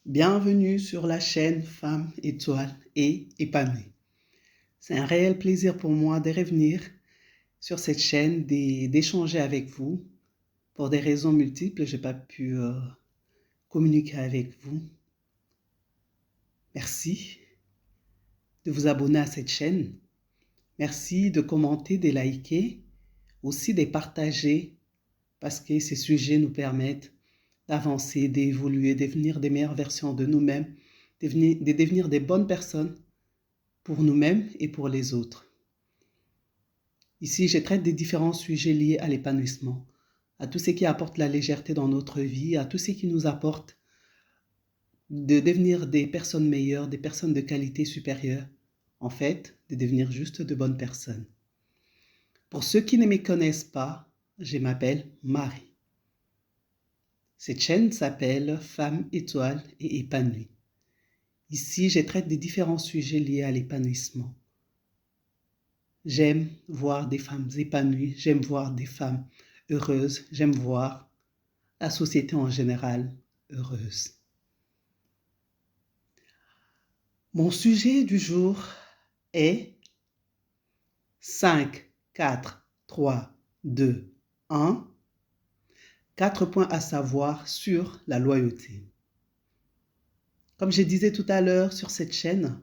Bienvenue sur la chaîne Femmes étoiles et épanouies. C'est un réel plaisir pour moi de revenir sur cette chaîne, d'échanger avec vous. Pour des raisons multiples, je n'ai pas pu communiquer avec vous. Merci de vous abonner à cette chaîne. Merci de commenter, de liker, aussi de partager parce que ces sujets nous permettent d'avancer, d'évoluer, de devenir des meilleures versions de nous-mêmes, de devenir des bonnes personnes pour nous-mêmes et pour les autres. Ici, je traite des différents sujets liés à l'épanouissement, à tout ce qui apporte la légèreté dans notre vie, à tout ce qui nous apporte de devenir des personnes meilleures, des personnes de qualité supérieure, en fait, de devenir juste de bonnes personnes. Pour ceux qui ne me connaissent pas, je m'appelle Marie. Cette chaîne s'appelle Femmes étoiles et épanouies. Ici, je traite des différents sujets liés à l'épanouissement. J'aime voir des femmes épanouies, j'aime voir des femmes heureuses, j'aime voir la société en général heureuse. Mon sujet du jour est 5, 4, 3, 2, 1. 4 points à savoir sur la loyauté. Comme je disais tout à l'heure sur cette chaîne,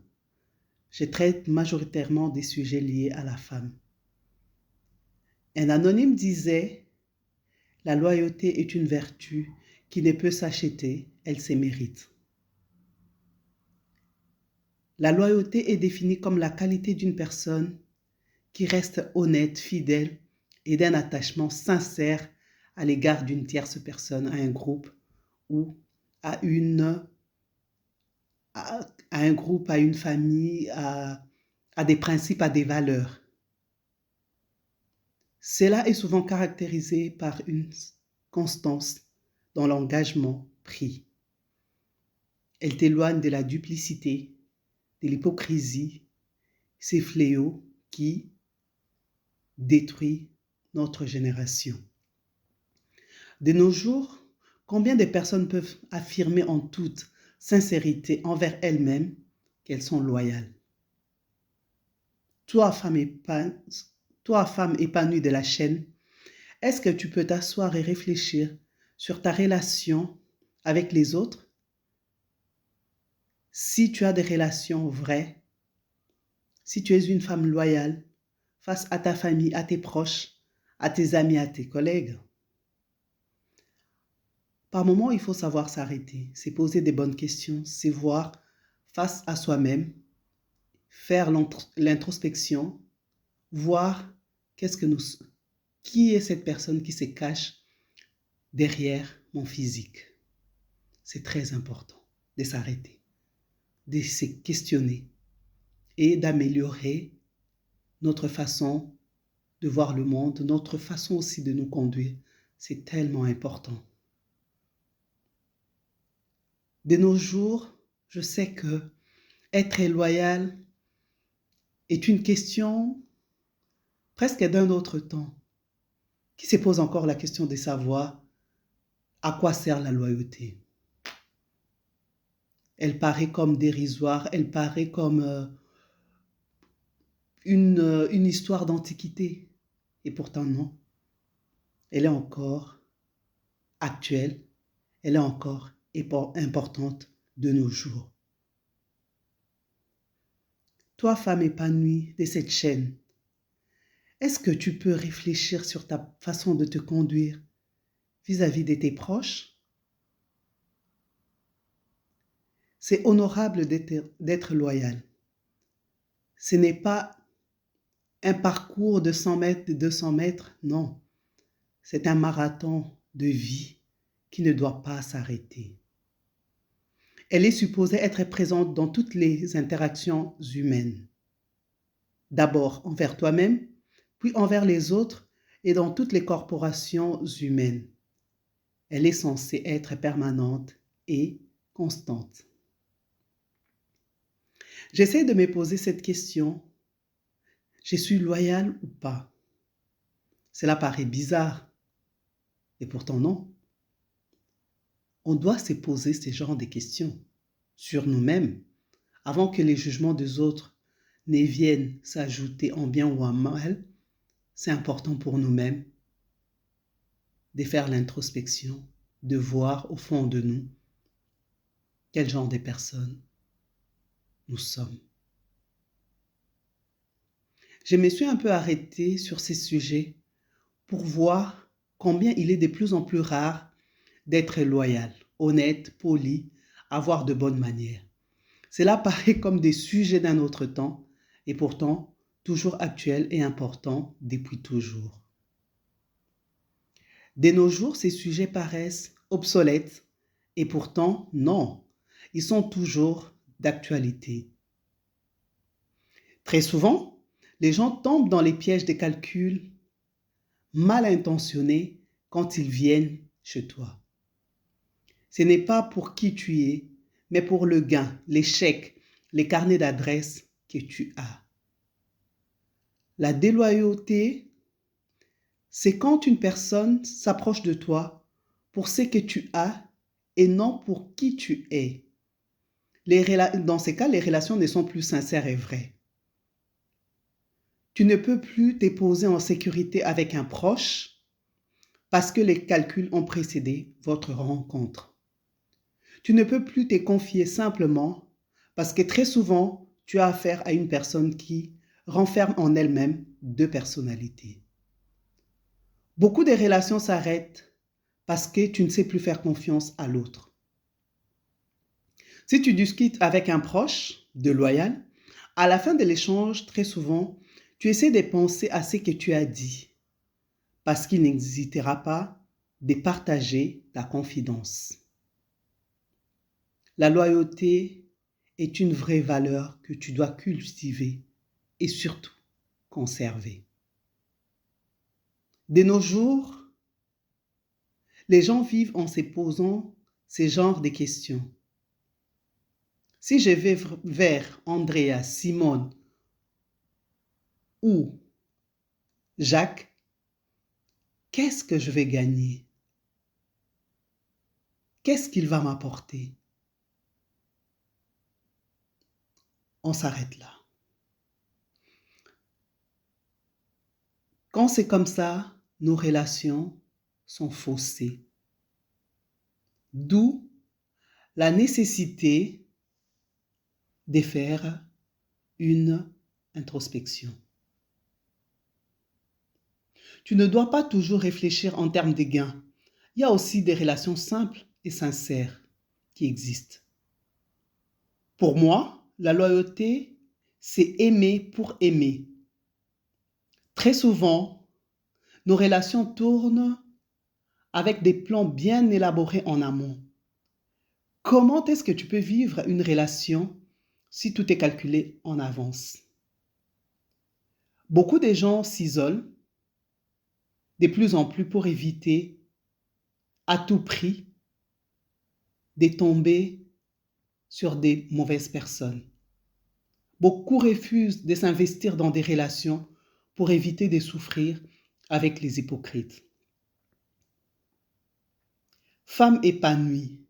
je traite majoritairement des sujets liés à la femme. Un anonyme disait « La loyauté est une vertu qui ne peut s'acheter, elle se mérite. » La loyauté est définie comme la qualité d'une personne qui reste honnête, fidèle et d'un attachement sincère à l'égard d'une tierce personne, à un groupe ou à un groupe, à une famille, à des principes, à des valeurs. Cela est souvent caractérisé par une constance dans l'engagement pris. Elle t'éloigne de la duplicité, de l'hypocrisie, ces fléaux qui détruisent notre génération. De nos jours, combien de personnes peuvent affirmer en toute sincérité envers elles-mêmes qu'elles sont loyales? Toi, femme épanouie de la chaîne, est-ce que tu peux t'asseoir et réfléchir sur ta relation avec les autres? Si tu as des relations vraies, si tu es une femme loyale face à ta famille, à tes proches, à tes amis, à tes collègues. Par moments, il faut savoir s'arrêter, se poser des bonnes questions, se voir face à soi-même, faire l'introspection, voir qui est cette personne qui se cache derrière mon physique. C'est très important de s'arrêter, de se questionner et d'améliorer notre façon de voir le monde, notre façon aussi de nous conduire. C'est tellement important. De nos jours, je sais que être loyal est une question presque d'un autre temps, qui se pose encore la question de savoir à quoi sert la loyauté. Elle paraît comme dérisoire, elle paraît comme une histoire d'antiquité. Et pourtant non, elle est encore actuelle, elle est encore importante de nos jours. Toi, femme épanouie de cette chaîne, est-ce que tu peux réfléchir sur ta façon de te conduire vis-à-vis de tes proches? C'est honorable d'être loyal. Ce n'est pas un parcours de 100 mètres, de 200 mètres, non. C'est un marathon de vie qui ne doit pas s'arrêter. Elle est supposée être présente dans toutes les interactions humaines. D'abord envers toi-même, puis envers les autres et dans toutes les corporations humaines. Elle est censée être permanente et constante. J'essaie de me poser cette question. Je suis loyale ou pas? Cela paraît bizarre. Et pourtant non. On doit se poser ce genre de questions. sur nous-mêmes, avant que les jugements des autres ne viennent s'ajouter en bien ou en mal, c'est important pour nous-mêmes de faire l'introspection, de voir au fond de nous quel genre de personnes nous sommes. Je me suis un peu arrêtée sur ces sujets pour voir combien il est de plus en plus rare d'être loyal, honnête, poli, avoir de bonnes manières. Cela paraît comme des sujets d'un autre temps et pourtant toujours actuels et importants depuis toujours. De nos jours, ces sujets paraissent obsolètes et pourtant non, ils sont toujours d'actualité. Très souvent, les gens tombent dans les pièges des calculs mal intentionnés quand ils viennent chez toi. Ce n'est pas pour qui tu es, mais pour le gain, les chèques, les carnets d'adresses que tu as. La déloyauté, c'est quand une personne s'approche de toi pour ce que tu as et non pour qui tu es. Dans ces cas, les relations ne sont plus sincères et vraies. Tu ne peux plus te poser en sécurité avec un proche parce que les calculs ont précédé votre rencontre. Tu ne peux plus te confier simplement parce que très souvent, tu as affaire à une personne qui renferme en elle-même deux personnalités. Beaucoup de relations s'arrêtent parce que tu ne sais plus faire confiance à l'autre. Si tu discutes avec un proche, de loyal, à la fin de l'échange, très souvent, tu essaies de penser à ce que tu as dit parce qu'il n'hésitera pas de partager ta confidence. La loyauté est une vraie valeur que tu dois cultiver et surtout conserver. De nos jours, les gens vivent en se posant ce genre de questions. Si je vais vers Andrea, Simone ou Jacques, qu'est-ce que je vais gagner? Qu'est-ce qu'il va m'apporter? On s'arrête là. Quand c'est comme ça, nos relations sont faussées. D'où la nécessité de faire une introspection. Tu ne dois pas toujours réfléchir en termes de gains. Il y a aussi des relations simples et sincères qui existent. Pour moi, la loyauté, c'est aimer pour aimer. Très souvent, nos relations tournent avec des plans bien élaborés en amont. Comment est-ce que tu peux vivre une relation si tout est calculé en avance? Beaucoup de gens s'isolent de plus en plus pour éviter à tout prix de tomber sur des mauvaises personnes. Beaucoup refusent de s'investir dans des relations pour éviter de souffrir avec les hypocrites. Femme épanouie,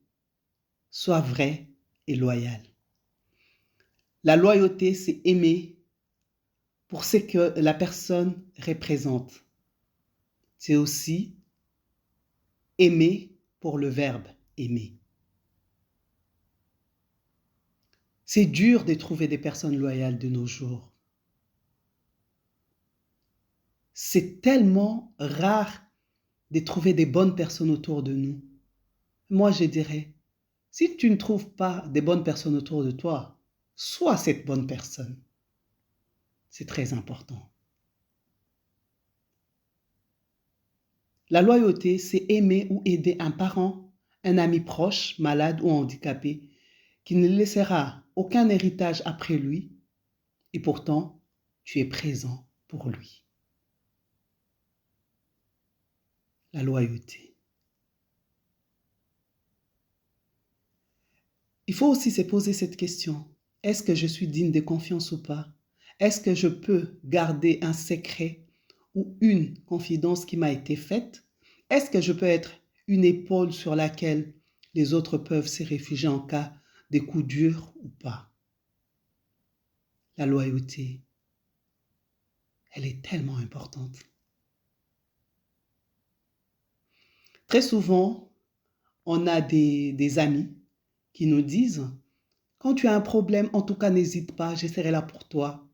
sois vraie et loyale. La loyauté, c'est aimer pour ce que la personne représente. C'est aussi aimer pour le verbe aimer. C'est dur de trouver des personnes loyales de nos jours. C'est tellement rare de trouver des bonnes personnes autour de nous. Moi, je dirais, si tu ne trouves pas des bonnes personnes autour de toi, sois cette bonne personne. C'est très important. La loyauté, c'est aimer ou aider un parent, un ami proche, malade ou handicapé, qui ne laissera aucun héritage après lui, et pourtant, tu es présent pour lui. La loyauté. Il faut aussi se poser cette question. Est-ce que je suis digne de confiance ou pas? Est-ce que je peux garder un secret ou une confidence qui m'a été faite? Est-ce que je peux être une épaule sur laquelle les autres peuvent se réfugier en cas des coups durs ou pas. La loyauté, elle est tellement importante. Très souvent, on a des amis qui nous disent, quand tu as un problème, en tout cas, n'hésite pas, je serai là pour toi.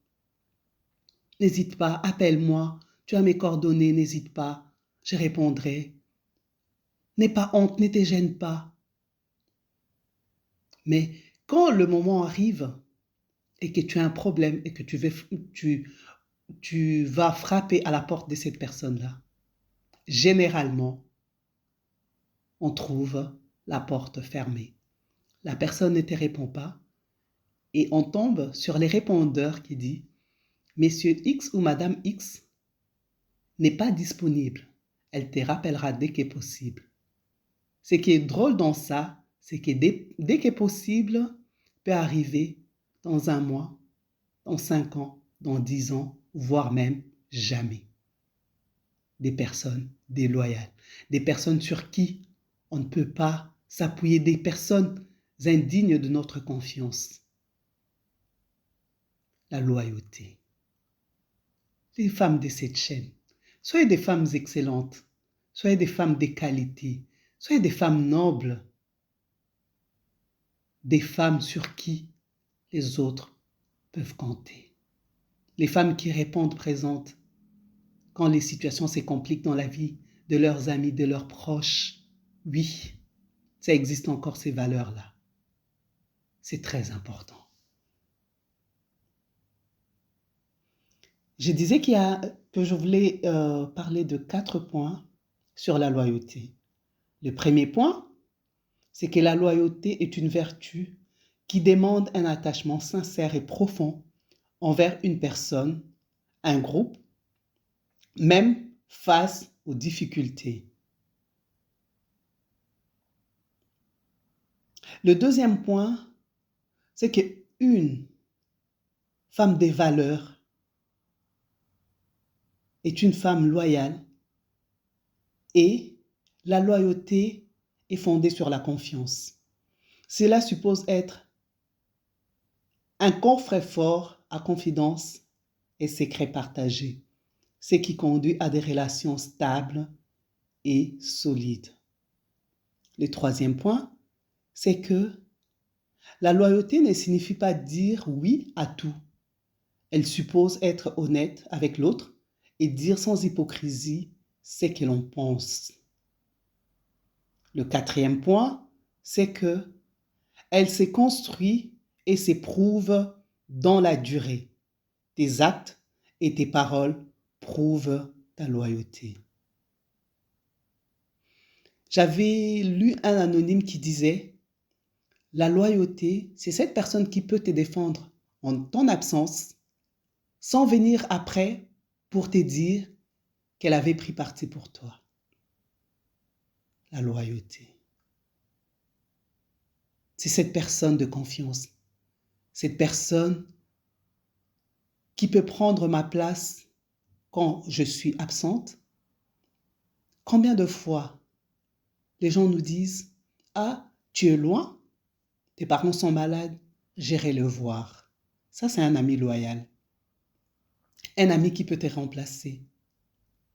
N'hésite pas, appelle-moi, tu as mes coordonnées, n'hésite pas, je répondrai. N'aie pas honte, ne te gêne pas. Mais quand le moment arrive et que tu as un problème et que tu vas frapper à la porte de cette personne-là, généralement, on trouve la porte fermée. La personne ne te répond pas et on tombe sur les répondeurs qui disent « Monsieur X ou Madame X n'est pas disponible. Elle te rappellera dès que possible. » Ce qui est drôle dans ça, c'est que dès que possible peut arriver dans 1 mois, dans 5 ans, dans 10 ans, voire même jamais. Des personnes déloyales, des personnes sur qui on ne peut pas s'appuyer, des personnes indignes de notre confiance. La loyauté. Les femmes de cette chaîne, soyez des femmes excellentes, soyez des femmes de qualité, soyez des femmes nobles, des femmes sur qui les autres peuvent compter. Les femmes qui répondent présentes quand les situations se compliquent dans la vie de leurs amis, de leurs proches. Oui, ça existe encore ces valeurs-là. C'est très important. Je disais que je voulais parler de 4 points sur la loyauté. Le premier point, c'est que la loyauté est une vertu qui demande un attachement sincère et profond envers une personne, un groupe, même face aux difficultés. Le deuxième point, c'est qu'une femme des valeurs est une femme loyale et la loyauté est fondée sur la confiance. Cela suppose être un coffre-fort à confidence et secret partagé, ce qui conduit à des relations stables et solides. Le troisième point, c'est que la loyauté ne signifie pas dire oui à tout. Elle suppose être honnête avec l'autre et dire sans hypocrisie ce que l'on pense. Le quatrième point, c'est que elle se construit et s'éprouve dans la durée. Tes actes et tes paroles prouvent ta loyauté. J'avais lu un anonyme qui disait « La loyauté, c'est cette personne qui peut te défendre en ton absence sans venir après pour te dire qu'elle avait pris parti pour toi. » La loyauté. C'est cette personne de confiance, cette personne qui peut prendre ma place quand je suis absente. Combien de fois les gens nous disent « Ah, tu es loin, tes parents sont malades, j'irai le voir. » Ça, c'est un ami loyal. Un ami qui peut te remplacer,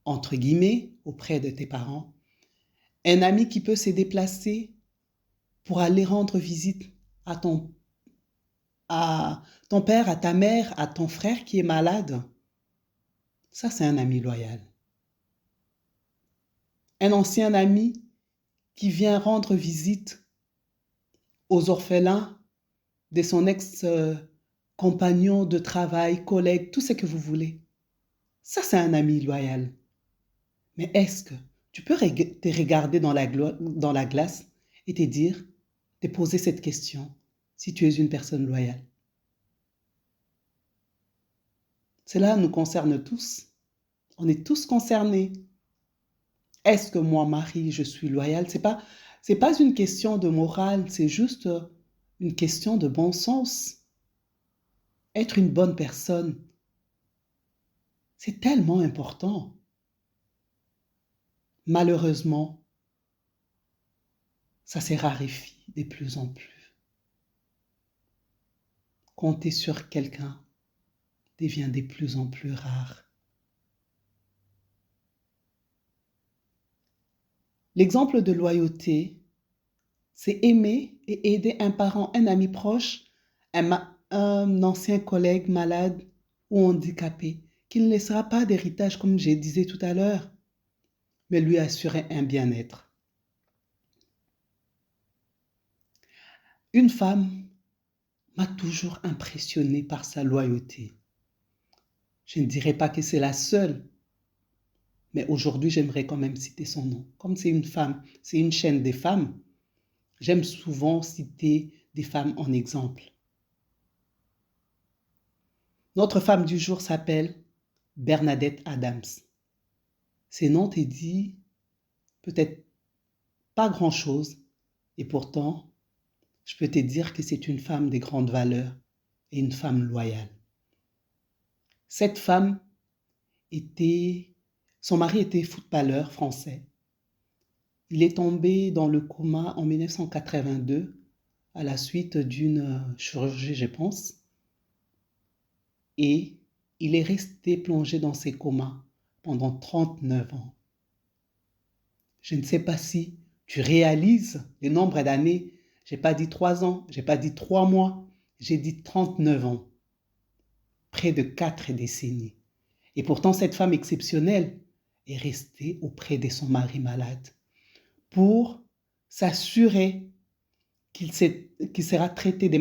entre guillemets, auprès de tes parents. Un ami qui peut se déplacer pour aller rendre visite à ton père, à ta mère, à ton frère qui est malade. Ça, c'est un ami loyal. Un ancien ami qui vient rendre visite aux orphelins de son ex-compagnon de travail, collègue, tout ce que vous voulez. Ça, c'est un ami loyal. Mais est-ce que tu peux te regarder dans la glace et te poser cette question, si tu es une personne loyale? Cela nous concerne tous. On est tous concernés. Est-ce que moi, Marie, je suis loyale? C'est pas une question de morale, c'est juste une question de bon sens. Être une bonne personne, c'est tellement important. Malheureusement, ça se raréfie de plus en plus. compter sur quelqu'un devient de plus en plus rare. L'exemple de loyauté, c'est aimer et aider un parent, un ami proche, un ancien collègue malade ou handicapé, qui ne laissera pas d'héritage, comme je disais tout à l'heure, mais lui assurer un bien-être. Une femme m'a toujours impressionnée par sa loyauté. Je ne dirais pas que c'est la seule, mais aujourd'hui, j'aimerais quand même citer son nom. Comme c'est une femme, c'est une chaîne des femmes, j'aime souvent citer des femmes en exemple. Notre femme du jour s'appelle Bernadette Adams. Ces noms te disent peut-être pas grand-chose, et pourtant, je peux te dire que c'est une femme de grandes valeurs et une femme loyale. Cette femme son mari était footballeur français. Il est tombé dans le coma en 1982 à la suite d'une chirurgie, je pense. Et il est resté plongé dans ces comas pendant 39 ans. Je ne sais pas si tu réalises le nombre d'années. Je n'ai pas dit 3 ans, je n'ai pas dit 3 mois, j'ai dit 39 ans. Près de 4 décennies. Et pourtant, cette femme exceptionnelle est restée auprès de son mari malade pour s'assurer qu'il sera traité de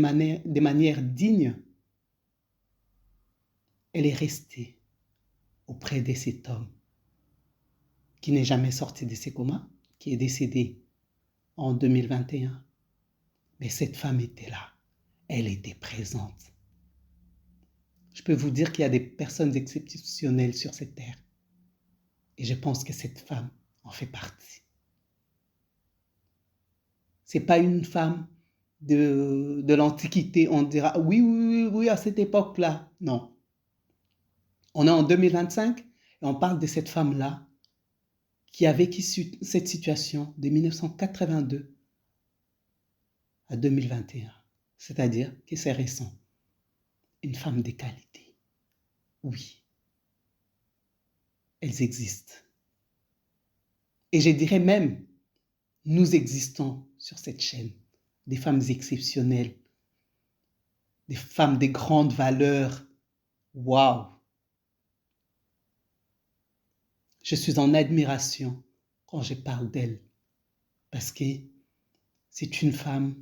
manière digne. Elle est restée auprès de cet homme qui n'est jamais sorti de ses comas, qui est décédé en 2021. Mais cette femme était là, elle était présente. Je peux vous dire qu'il y a des personnes exceptionnelles sur cette terre. Et je pense que cette femme en fait partie. Ce n'est pas une femme de l'Antiquité, on dira oui, à cette époque-là. Non. On est en 2025 et on parle de cette femme-là qui a vécu cette situation de 1982 à 2021. C'est-à-dire que c'est récent. Une femme de qualité. Oui. Elles existent. Et je dirais même, nous existons sur cette chaîne. Des femmes exceptionnelles. Des femmes de grandes valeurs. Waouh! Je suis en admiration quand je parle d'elle. Parce que c'est une femme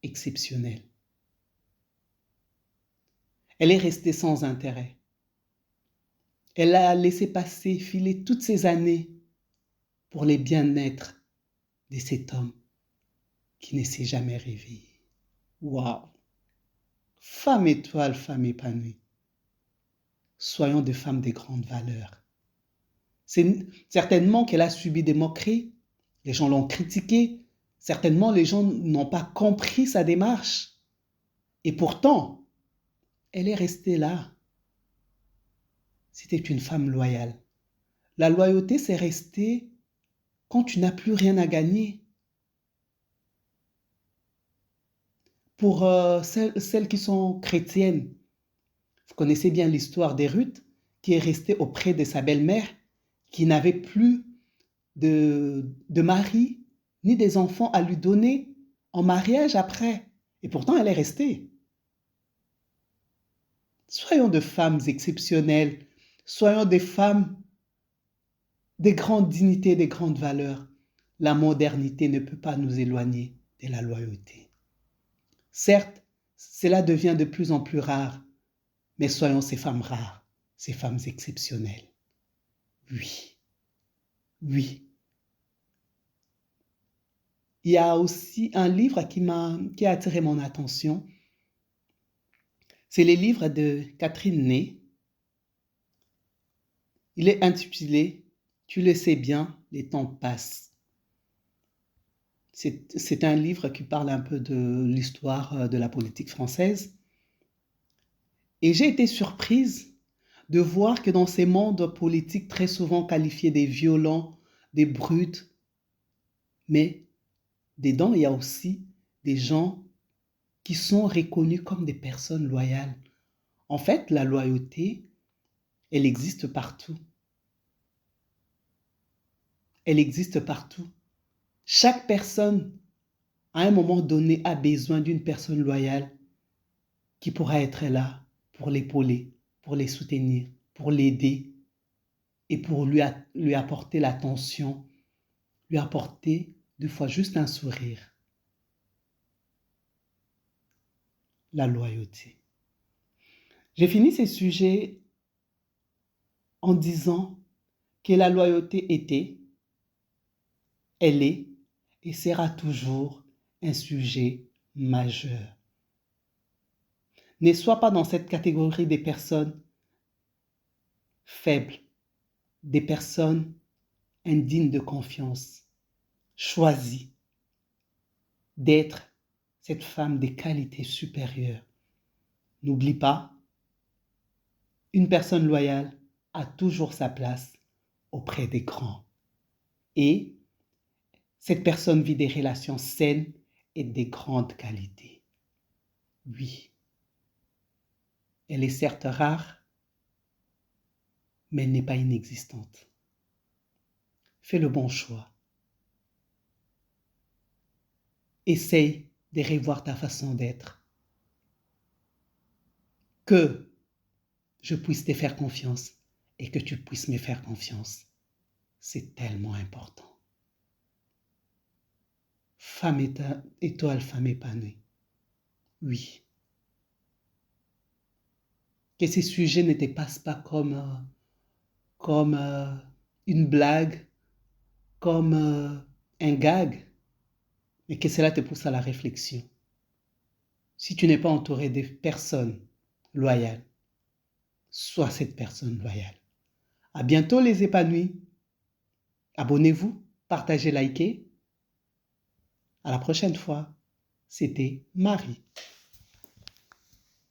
exceptionnelle. Elle est restée sans intérêt. Elle a laissé filer toutes ces années pour les bien-être de cet homme qui ne s'est jamais réveillé. Waouh! Femme étoile, femme épanouie. Soyons des femmes de grandes valeurs. C'est certainement qu'elle a subi des moqueries. Les gens l'ont critiquée. Certainement, les gens n'ont pas compris sa démarche. Et pourtant, elle est restée là. C'était une femme loyale. La loyauté, c'est rester quand tu n'as plus rien à gagner. Pour celles qui sont chrétiennes, vous connaissez bien l'histoire de Ruth, qui est restée auprès de sa belle-mère, qui n'avait plus de mari, ni des enfants à lui donner en mariage après. Et pourtant, elle est restée. Soyons de femmes exceptionnelles. Soyons des femmes de grande dignité, de grandes valeurs. La modernité ne peut pas nous éloigner de la loyauté. Certes, cela devient de plus en plus rare, mais soyons ces femmes rares, ces femmes exceptionnelles. Oui, oui. Il y a aussi un livre qui a attiré mon attention. C'est le livre de Catherine Ney. Il est intitulé « Tu le sais bien, les temps passent ». C'est un livre qui parle un peu de l'histoire de la politique française. Et j'ai été surprise de voir que dans ces mondes politiques très souvent qualifiés des violents, des brutes, mais dedans, il y a aussi des gens qui sont reconnues comme des personnes loyales. En fait, la loyauté, elle existe partout. Elle existe partout. Chaque personne, à un moment donné, a besoin d'une personne loyale qui pourra être là pour l'épauler, pour les soutenir, pour l'aider et pour lui apporter l'attention, lui apporter des fois juste un sourire. La loyauté. J'ai fini ces sujets en disant que la loyauté était, elle est et sera toujours un sujet majeur. Ne sois pas dans cette catégorie des personnes faibles, des personnes indignes de confiance. Choisis d'être cette femme des qualités supérieures. N'oublie pas, une personne loyale a toujours sa place auprès des grands. Et cette personne vit des relations saines et de grandes qualités. Oui, elle est certes rare, mais elle n'est pas inexistante. Fais le bon choix. Essaye de revoir ta façon d'être. Que je puisse te faire confiance et que tu puisses me faire confiance. C'est tellement important. Étoile, femme épanouie. Oui. Que ces sujets ne te passent pas comme une blague, comme un gag, mais que cela te pousse à la réflexion. Si tu n'es pas entouré de personnes loyales, sois cette personne loyale. À bientôt les épanouis. Abonnez-vous, partagez, likez. À la prochaine fois. C'était Marie.